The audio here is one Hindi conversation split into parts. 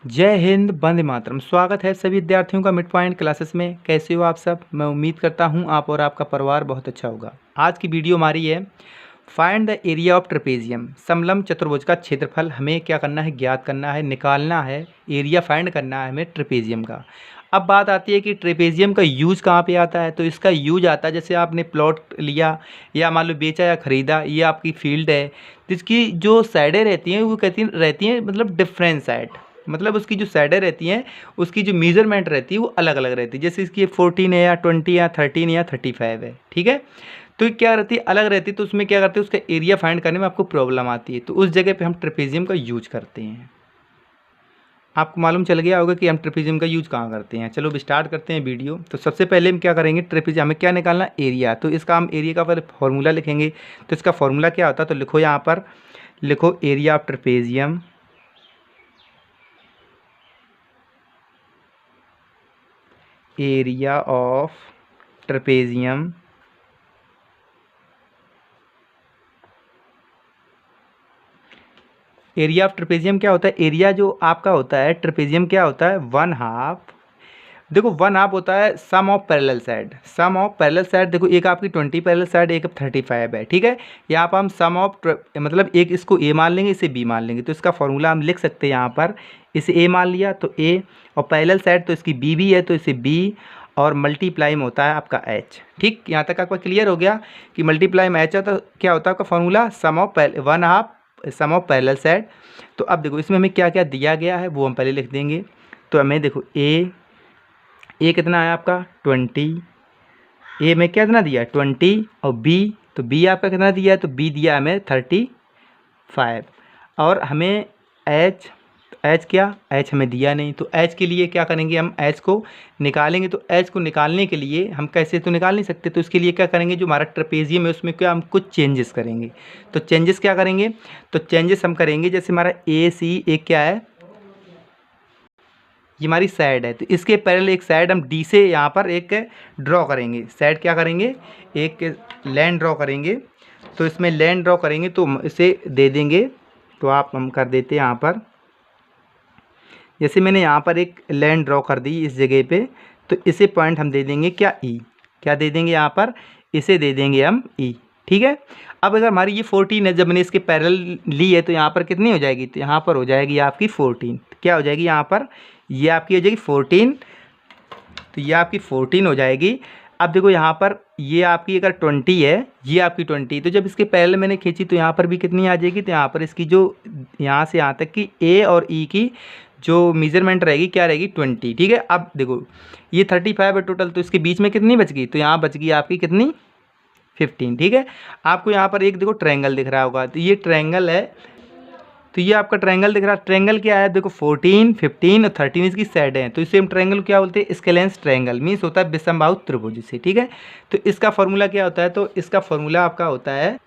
जय हिंद, वंदे मातरम। स्वागत है सभी विद्यार्थियों का मिड पॉइंट क्लासेस में। कैसे हो आप सब? मैं उम्मीद करता हूं आप और आपका परिवार बहुत अच्छा होगा। आज की वीडियो हमारी है find the area of trapezium. समलंब चतुर्भुज का क्षेत्रफल हमें क्या करना है? ज्ञात करना है, निकालना है, एरिया फाइंड करना है हमें ट्रेपेजियम का। अब बात आती है कि ट्रेपेजियम का यूज कहाँ पे आता है। तो इसका यूज आता है जैसे आपने प्लॉट लिया या मान लो बेचा या ख़रीदा, ये आपकी फील्ड है, तो इसकी जो साइडें रहती हैं वो रहती हैं मतलब डिफरेंट साइड, मतलब उसकी जो साइडें रहती हैं उसकी जो मेजरमेंट रहती है वो अलग अलग रहती है। जैसे इसकी 14 है या 20 या 13 या 35 है, ठीक है। तो ये क्या रहती है? अलग रहती है। तो उसमें क्या करते हैं, उसका एरिया फाइंड करने में आपको प्रॉब्लम आती है, तो उस जगह पे हम ट्रेपेजियम का यूज करते हैं। आपको मालूम चल गया होगा कि हम ट्रेपेजियम का यूज कहाँ करते हैं। चलो अब स्टार्ट करते हैं वीडियो। तो सबसे पहले हम क्या करेंगे, ट्रेपेजियम हमें क्या निकालना? एरिया। तो इसका हम एरिया का पहले फॉर्मूला लिखेंगे। तो इसका फॉर्मूला क्या होता है? तो लिखो यहाँ पर, लिखो area of trapezium. Area of trapezium area of trapezium क्या होता है? एरिया जो आपका होता है ट्रेपेजियम क्या होता है? One half. देखो वन हाफ होता है sum of parallel side. Sum of parallel side, देखो एक आपकी 20 पैरेलल साइड, एक 35 है, ठीक है। यहाँ पर हम सम ऑफ मतलब एक इसको ए मान लेंगे, इसे बी मान लेंगे। तो इसका फॉर्मूला हम लिख सकते हैं यहाँ पर, इसे ए मान लिया तो ए, और पैरेलल साइड तो इसकी बी भी है तो इसे बी, और मल्टीप्लाई में होता है आपका एच। ठीक, यहाँ तक आपका क्लियर हो गया कि मल्टीप्लाई में एच होता है। क्या होता है आपका formula? Sum of one half sum of parallel side. तो अब देखो इसमें हमें क्या क्या दिया गया है वो हम पहले लिख देंगे। तो हमें देखो ए कितना है आपका? 20। ए में कितना दिया है? 20। और बी, तो बी आपका कितना दिया है? तो बी दिया है हमें 35। और हमें एच, एच क्या? एच हमें दिया नहीं। तो एच के लिए क्या करेंगे, हम एच को निकालेंगे। तो एच को निकालने के लिए हम कैसे तो निकाल नहीं सकते, तो इसके लिए क्या करेंगे, जो हमारा ट्रेपेजियम है उसमें क्या हम कुछ चेंजेस करेंगे। तो चेंजेस क्या करेंगे? तो चेंजेस हम करेंगे जैसे हमारा ए सी एक क्या है, ये हमारी साइड है, तो इसके पैरेलल एक साइड हम डी से यहाँ पर एक ड्रॉ करेंगे। साइड क्या करेंगे? एक लाइन ड्रॉ करेंगे। तो इसमें लाइन ड्रॉ करेंगे तो इसे दे देंगे। तो आप हम कर देते हैं यहाँ पर, जैसे मैंने यहाँ पर एक लाइन ड्रॉ कर दी इस जगह पे, तो इसे पॉइंट हम दे देंगे क्या? ई। क्या दे देंगे यहाँ पर? इसे दे देंगे हम ई, ठीक है। अब अगर हमारी ये 14 है, जब मैंने इसके पैरेलल ली है तो यहाँ पर कितनी हो जाएगी? तो यहाँ पर हो जाएगी आपकी 14। क्या हो जाएगी यहाँ पर? ये आपकी हो जाएगी 14। तो ये आपकी 14 हो जाएगी। अब देखो यहाँ पर ये आपकी अगर 20 है, ये आपकी 20, तो जब इसके पैरेलल मैंने खींची तो यहाँ पर भी कितनी आ जाएगी? तो यहाँ पर इसकी जो यहाँ से यहाँ तक की ए और ई की जो मेजरमेंट रहेगी क्या रहेगी? 20, ठीक है। अब देखो ये 35 है टोटल, तो इसके बीच में कितनी बच गई? तो यहाँ बच गई आपकी कितनी? 15, ठीक है। आपको यहाँ पर एक देखो ट्रायंगल दिख रहा होगा, तो ये ट्रायंगल है। तो ये आपका ट्रायंगल दिख रहा है। ट्रायंगल क्या है? देखो 14, 15 और 13 इसकी साइड हैं, तो इसे हम ट्रायंगल क्या बोलते हैं? स्केलेंस ट्रायंगल, मीन्स होता है विषमबाहु त्रिभुज से, ठीक है। तो इसका फॉर्मूला क्या होता है? तो इसका फॉर्मूला आपका होता है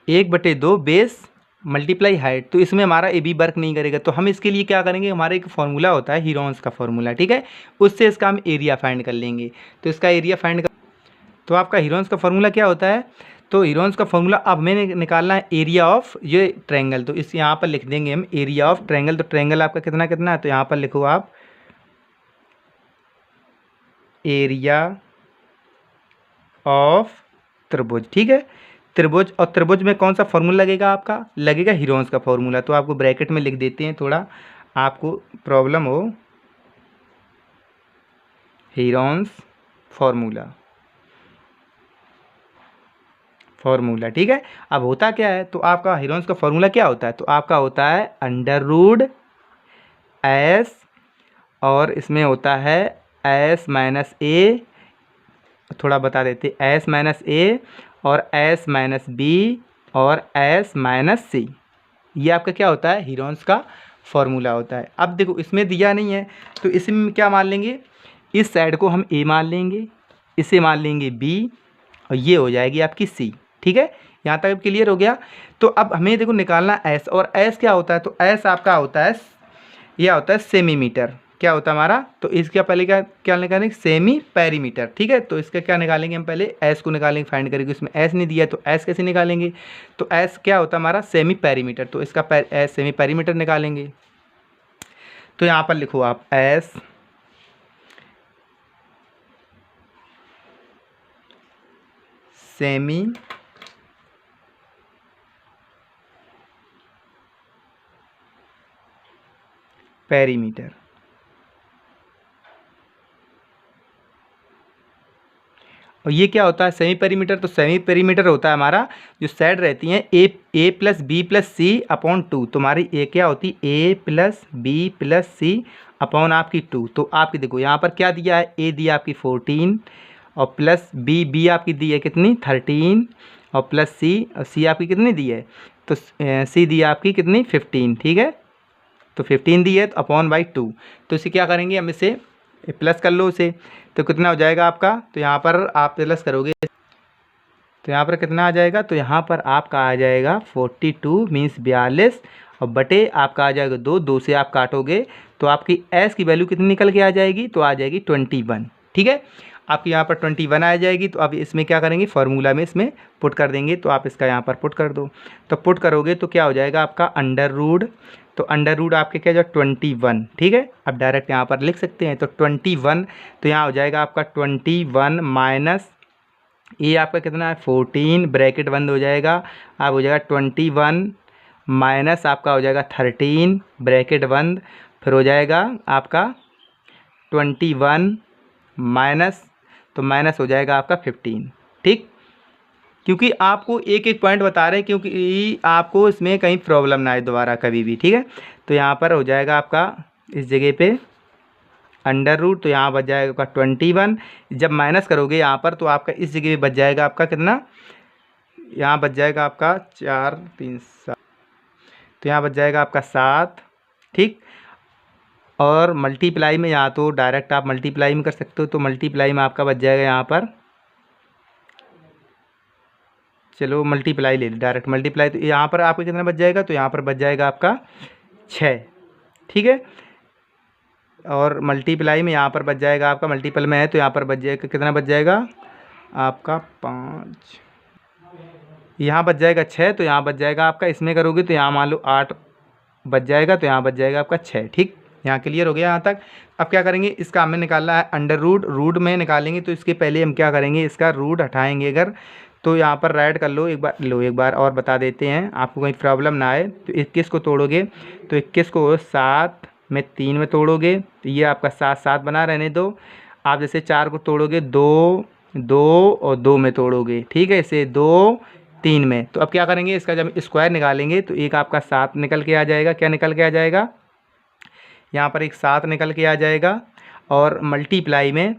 1/2 बेस मल्टीप्लाई हाइट। तो इसमें हमारा ए बी वर्क नहीं करेगा, तो हम इसके लिए क्या करेंगे, हमारा एक फॉर्मूला होता है हीरोन्स का फॉर्मूला, ठीक है। उससे इसका हम एरिया फाइंड कर लेंगे। तो इसका एरिया फाइंड कर, तो आपका हीरोन्स का फॉर्मूला क्या होता है? तो हीरोन्स का फॉर्मूला अब हमें निकालना है एरिया ऑफ ये ट्रायंगल। तो इस यहाँ पर लिख देंगे हम एरिया ऑफ ट्रायंगल। तो ट्रायंगल आपका कितना कितना है? तो यहाँ पर लिखो आप एरिया ऑफ त्रिभुज, ठीक है। त्रिभुज, और त्रिभुज में कौन सा फॉर्मूला लगेगा? आपका लगेगा हीरोन्स का फॉर्मूला। तो आपको ब्रैकेट में लिख देते हैं, थोड़ा आपको प्रॉब्लम हो, हीरोन्स फॉर्मूला, ठीक है। अब होता क्या है? तो आपका हीरोन्स का फॉर्मूला क्या होता है? तो आपका होता है अंडर रूट एस, और इसमें होता है एस माइनस ए, थोड़ा बता देते, एस माइनस ए और एस माइनस बी और एस माइनस सी। ये आपका क्या होता है? हीरोन्स का फॉर्मूला होता है। अब देखो इसमें दिया नहीं है, तो इसमें क्या मान लेंगे? इस साइड को हम ए मान लेंगे, इसे मान लेंगे बी, और ये हो जाएगी आपकी सी, ठीक है। यहाँ तक क्लियर हो गया। तो अब हमें देखो निकालना एस, और एस क्या होता है? तो एस आपका होता है, यह होता है सेमीमीटर। क्या होता है हमारा? तो इसका पहले क्या क्या निकालेंगे? सेमी पेरीमीटर, ठीक है। तो इसका क्या निकालेंगे हम? पहले एस को निकालेंगे, फाइंड करेंगे। इसमें एस नहीं दिया तो एस कैसे निकालेंगे? तो एस क्या होता है हमारा? Semi perimeter. तो इसका एस सेमी पेरीमीटर निकालेंगे। तो यहाँ पर लिखो आप एस सेमी पेरीमीटर। और ये क्या होता है सेमी पेरीमीटर? तो सेमी पेरीमीटर होता है हमारा जो साइड रहती हैं ए प्लस बी प्लस सी अपॉन 2। तुम्हारी ए क्या होती है ए प्लस बी प्लस सी अपॉन आपकी 2। तो आपकी देखो यहाँ पर क्या दिया है, ए दिया आपकी 14 और प्लस बी आपकी दी है कितनी 13 और प्लस सी, और सी आपकी कितनी दी है, तो सी दी है आपकी कितनी 15। ठीक है, तो 15 दी है तो अपॉन बाई 2। तो इसे क्या करेंगे हम, इसे प्लस कर लो उसे, तो कितना हो जाएगा आपका, तो यहाँ पर आप प्लस करोगे तो यहाँ पर कितना आ जाएगा, तो यहाँ पर आपका आ जाएगा 42 मीन्स 42 और बटे आपका आ जाएगा 2 से आप काटोगे तो आपकी एस की वैल्यू कितनी निकल के आ जाएगी, तो आ जाएगी 21। ठीक है, आपकी यहाँ पर 21 आ जाएगी। तो अब इसमें क्या करेंगे, फार्मूला में इसमें पुट कर देंगे। तो आप इसका यहाँ पर पुट कर दो, तो पुट करोगे तो क्या हो जाएगा आपका अंडर रूट, तो अंडर रूट आपके क्या जो 21। ठीक है, अब डायरेक्ट यहाँ पर लिख सकते हैं तो 21, तो यहाँ हो जाएगा आपका 21 माइनस ये आपका कितना है 14, ब्रैकेट बंद हो जाएगा, अब हो जाएगा 21 माइनस आपका हो जाएगा 13, ब्रैकेट बंद, फिर हो जाएगा आपका 21 माइनस, तो माइनस हो जाएगा आपका 15। ठीक, क्योंकि आपको एक एक पॉइंट बता रहे हैं क्योंकि आपको इसमें कहीं प्रॉब्लम ना आए दोबारा कभी भी। ठीक है, तो यहाँ पर हो जाएगा आपका इस जगह पे अंडर रूट, तो यहाँ बच जाएगा आपका 21। जब माइनस करोगे यहाँ पर तो आपका इस जगह पे बच जाएगा आपका कितना, यहाँ बच जाएगा आपका 4 3 7, तो यहाँ बच जाएगा आपका 7। ठीक, और मल्टीप्लाई में यहाँ तो डायरेक्ट आप मल्टीप्लाई में कर सकते हो, तो मल्टीप्लाई में आपका बच जाएगा यहाँ पर, चलो मल्टीप्लाई ले लो डायरेक्ट मल्टीप्लाई, तो यहाँ पर आपका कितना बच जाएगा, तो यहाँ पर बच जाएगा आपका 6। ठीक है, और मल्टीप्लाई में यहाँ पर बच जाएगा आपका, मल्टीपल में है तो यहाँ पर बच जाएगा कितना बच जाएगा आपका 5, यहाँ बच जाएगा 6, तो यहाँ बच जाएगा आपका, इसमें करोगे तो यहाँ मान लो 8 बच जाएगा, तो यहाँ बच जाएगा आपका 6। ठीक, यहाँ क्लियर हो गया यहाँ तक। अब क्या करेंगे, इसका हमें निकालना है अंडर रूट, रूट में निकालेंगे तो इसके पहले हम क्या करेंगे, इसका रूट हटाएंगे अगर, तो यहाँ पर राइट कर लो एक बार और बता देते हैं आपको कहीं प्रॉब्लम ना आए। तो 21 को तोड़ोगे तो 21 को 7 में 3 में तोड़ोगे तो ये आपका 7 7 बना रहने दो। आप जैसे 4 को तोड़ोगे 2 2 और 2 में तोड़ोगे। ठीक है, इसे 2 3 में। तो अब क्या करेंगे, इसका जब स्क्वायर निकालेंगे तो एक आपका 7 निकल के आ जाएगा। क्या निकल के आ जाएगा, यहाँ पर एक 7 निकल के आ जाएगा और मल्टीप्लाई में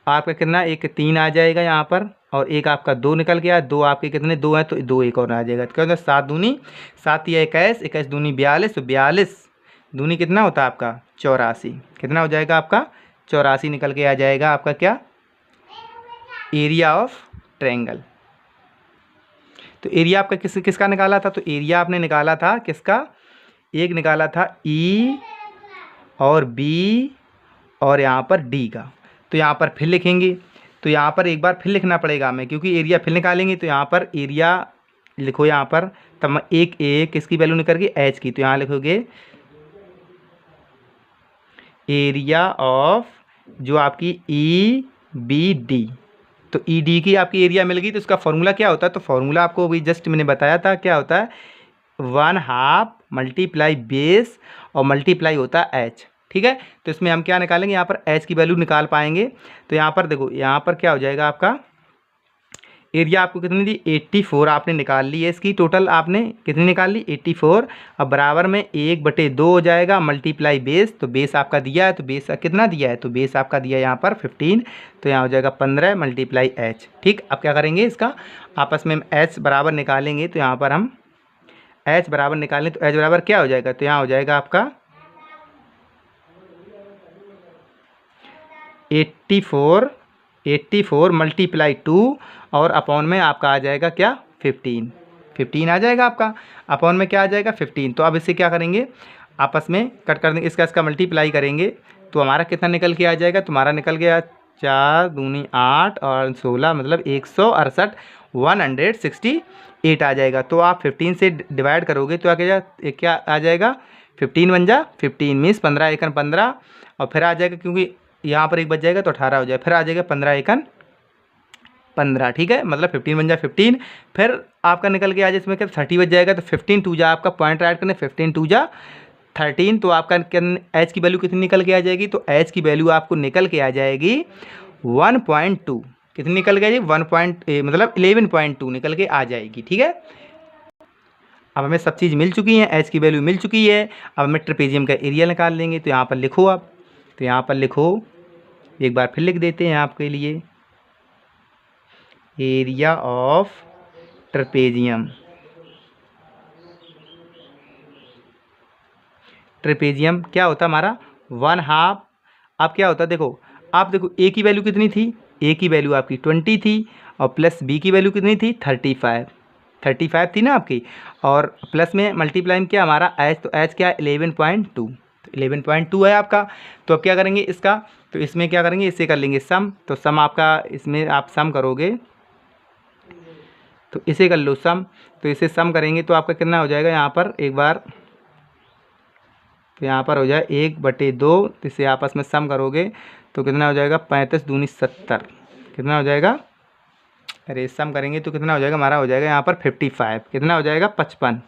आपका कितना एक 3 आ जाएगा यहाँ पर, और एक आपका 2 निकल के आया, 2 आपके कितने 2 हैं तो 2 एक और आ जाएगा। तो क्या होता है 7 दूनी 7 या 21, 21 दूनी 42, तो 42 दूनी कितना होता है आपका 84। कितना हो जाएगा आपका 84 निकल के आ जाएगा आपका क्या, एरिया ऑफ ट्रायंगल। तो एरिया आपका किसका निकाला था, तो एरिया आपने निकाला था किसका, एक निकाला था ई और बी और यहाँ पर डी का। तो यहाँ पर फिर लिखेंगे, तो यहाँ पर एक बार फिर लिखना पड़ेगा हमें क्योंकि एरिया फिर निकालेंगे। तो यहाँ पर एरिया लिखो यहाँ पर, तब एक किसकी वैल्यू निकल गई एच की, तो यहाँ लिखोगे एरिया ऑफ जो आपकी ई बी डी। तो ई डी की आपकी एरिया मिल गई। तो इसका फॉर्मूला क्या होता है, तो फॉर्मूला आपको अभी जस्ट मैंने बताया था क्या होता है, 1/2 मल्टीप्लाई बेस और मल्टीप्लाई होता है एच। ठीक है, तो इसमें हम क्या निकालेंगे, यहाँ पर एच की वैल्यू निकाल पाएंगे। तो यहाँ पर देखो, यहाँ पर क्या हो जाएगा आपका एरिया आपको कितनी दी 84 आपने निकाल ली है, इसकी टोटल आपने कितनी निकाल ली 84। अब बराबर में 1/2 हो जाएगा मल्टीप्लाई बेस, तो बेस आपका दिया है, तो बेस कितना दिया है, तो बेस आपका दिया है यहाँ पर 15, तो यहाँ हो जाएगा 15 मल्टीप्लाई एच। ठीक, अब क्या करेंगे इसका आपस में एच बराबर निकालेंगे। तो यहाँ पर हम एच बराबर निकालें तो एच बराबर क्या हो जाएगा, तो यहाँ हो जाएगा आपका 84 मल्टीप्लाई 2 और अपॉन में आपका आ जाएगा क्या 15 आ जाएगा आपका, अपॉन में क्या आ जाएगा 15। तो अब इससे क्या करेंगे, आपस में कट कर देंगे, इसका मल्टीप्लाई करेंगे तो हमारा कितना निकल के आ जाएगा, तुम्हारा निकल गया 4 दूनी 8 और 16 मतलब 168 168 आ जाएगा। तो आप 15 से डिवाइड करोगे तो क्या आ जाएगा 15 बन जा 15 मीन्स 15 एकन 15, और फिर आ जाएगा क्योंकि यहाँ पर एक बच जाएगा तो 18 हो जाएगा, फिर आ जाएगा 15 एकन 15, ठीक है, मतलब 15 बन जा 15, फिर आपका निकल के आ जाए इसमें क्या 30 बच जाएगा, तो 15 टू जा आपका पॉइंट ऐड करने 15 टू जा 13, तो आपका एच की वैल्यू कितनी निकल के आ जाएगी, तो एच की वैल्यू आपको निकल के आ जाएगी 1.2, कितनी निकल के आ जाएगी मतलब 11.2 निकल के आ जाएगी, ठीक है। अब हमें सब चीज़ मिल चुकी है, एच की वैल्यू मिल चुकी है, अब हमें ट्रेपेजियम का एरिया निकाल लेंगे, तो यहाँ पर लिखो आप, तो यहाँ पर लिखो, एक बार फिर लिख देते हैं आपके लिए, एरिया ऑफ ट्रेपेजियम, ट्रेपेजियम क्या होता है हमारा 1/2, अब क्या होता है देखो, आप देखो ए की वैल्यू कितनी थी, ए की वैल्यू आपकी 20 थी, और प्लस बी की वैल्यू कितनी थी 35 थी ना आपकी, और प्लस में मल्टीप्लाई में क्या हमारा एच, तो एच क्या है 11.2, तो 11.2 है आपका। तो अब क्या करेंगे इसका, तो इसमें क्या करेंगे, इससे कर लेंगे सम, तो सम आपका इसमें आप सम करोगे, तो इसे कर लो सम, तो इसे सम करेंगे तो आपका कितना हो जाएगा यहाँ पर एक बार, तो यहाँ पर हो जाए 1/2, तो इसे आपस में सम करोगे तो कितना हो जाएगा 35 दूनी 70, कितना हो जाएगा, अरे सम करेंगे तो कितना हो जाएगा हमारा, हो जाएगा यहाँ पर 55, कितना हो जाएगा 55,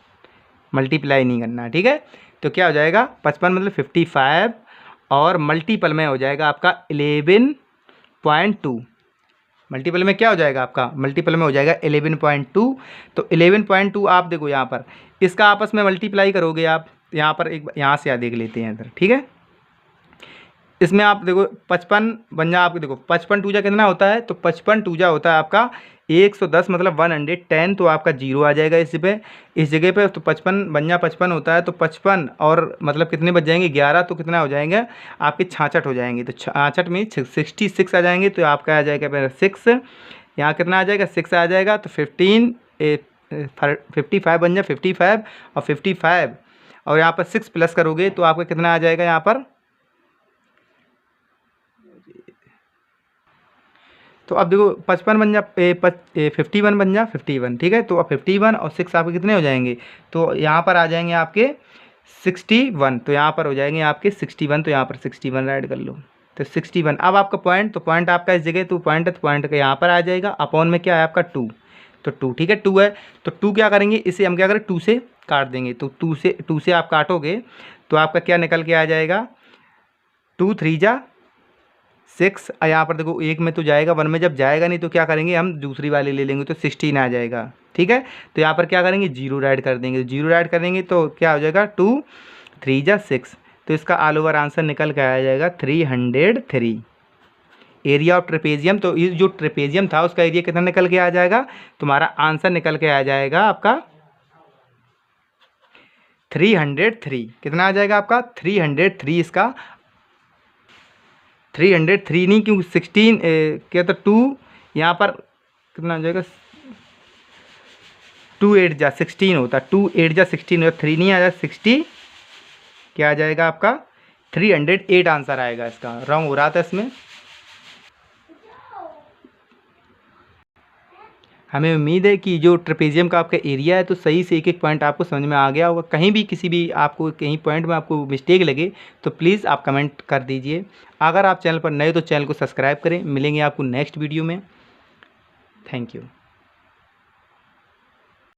मल्टीप्लाई नहीं करना, ठीक है। तो क्या हो जाएगा 55 मतलब 55, और मल्टीपल में हो जाएगा आपका 11.2, मल्टीपल में क्या हो जाएगा आपका, मल्टीपल में हो जाएगा 11.2, तो 11.2 आप देखो यहाँ पर इसका आपस में मल्टीप्लाई करोगे आप, यहाँ पर एक यहाँ से देख लेते हैं इधर, ठीक है। इसमें आप देखो 55 बन जा आपको, देखो 55 टू जा कितना होता है, तो 55 टू जा होता है आपका 110 मतलब 110, तो आपका 0 आ जाएगा इस जगह पे, तो 55 बन जा 55 होता है, तो 55 और मतलब कितने बच जाएंगे 11, तो कितना हो जाएंगे आपके 66 हो जाएंगे, तो 66 में 66 आ जाएंगे, तो आपका आ जाएगा फिर 6, यहाँ कितना आ जाएगा 6 आ जाएगा, तो 55 बन जा 55, और 55 और यहाँ पर 6 प्लस करोगे तो आपका कितना आ जाएगा यहाँ पर, तो अब देखो 55 बन जा 51 बन जा 51, ठीक है। तो अब 51 और 6 आपके कितने हो जाएंगे, तो यहाँ पर आ जाएंगे आपके 61, तो यहाँ पर हो जाएंगे आपके 61, तो यहाँ पर 61 ऐड कर लो, तो 61। अब आपका पॉइंट, तो पॉइंट आपका इस जगह तो पॉइंट है, तो पॉइंट का यहाँ पर आ जाएगा, अपॉन में क्या है आपका 2, तो 2, ठीक है 2 है, तो 2 क्या करेंगे, इसे हम क्या करें 2 से काट देंगे, तो 2 से आप काटोगे तो आपका क्या निकल के आ जाएगा 2 3 जा 6, यहाँ पर देखो एक में तो जाएगा, 1 में जब जाएगा नहीं तो क्या करेंगे हम दूसरी वाली ले लेंगे, तो 16 आ जाएगा, ठीक है। तो यहाँ पर क्या करेंगे 0 ऐड कर देंगे, 0 ऐड कर देंगे तो क्या हो जाएगा 2 3 जा 6, तो इसका ऑल ओवर आंसर निकल के आ जाएगा 303, एरिया ऑफ ट्रेपेजियम। तो ये जो ट्रेपेजियम था उसका एरिया कितना निकल के आ जाएगा, तुम्हारा आंसर निकल के आ जाएगा आपका 303, कितना आ जाएगा आपका 303, इसका 303 नहीं क्योंकि 16 क्या था 2, यहाँ पर कितना हो जाएगा 2 8 जा 16 होता, 2 8 जा 16 होता, 3 नहीं आ जाएगा 60, क्या आ जाएगा आपका 308 आंसर आएगा, इसका रॉन्ग हो रहा था इसमें। हमें उम्मीद है कि जो ट्रेपेजियम का आपका एरिया है तो सही से एक एक पॉइंट आपको समझ में आ गया होगा, कहीं भी किसी भी आपको कहीं पॉइंट में आपको मिस्टेक लगे तो प्लीज़ आप कमेंट कर दीजिए। अगर आप चैनल पर नए तो चैनल को सब्सक्राइब करें। मिलेंगे आपको नेक्स्ट वीडियो में। Thank you.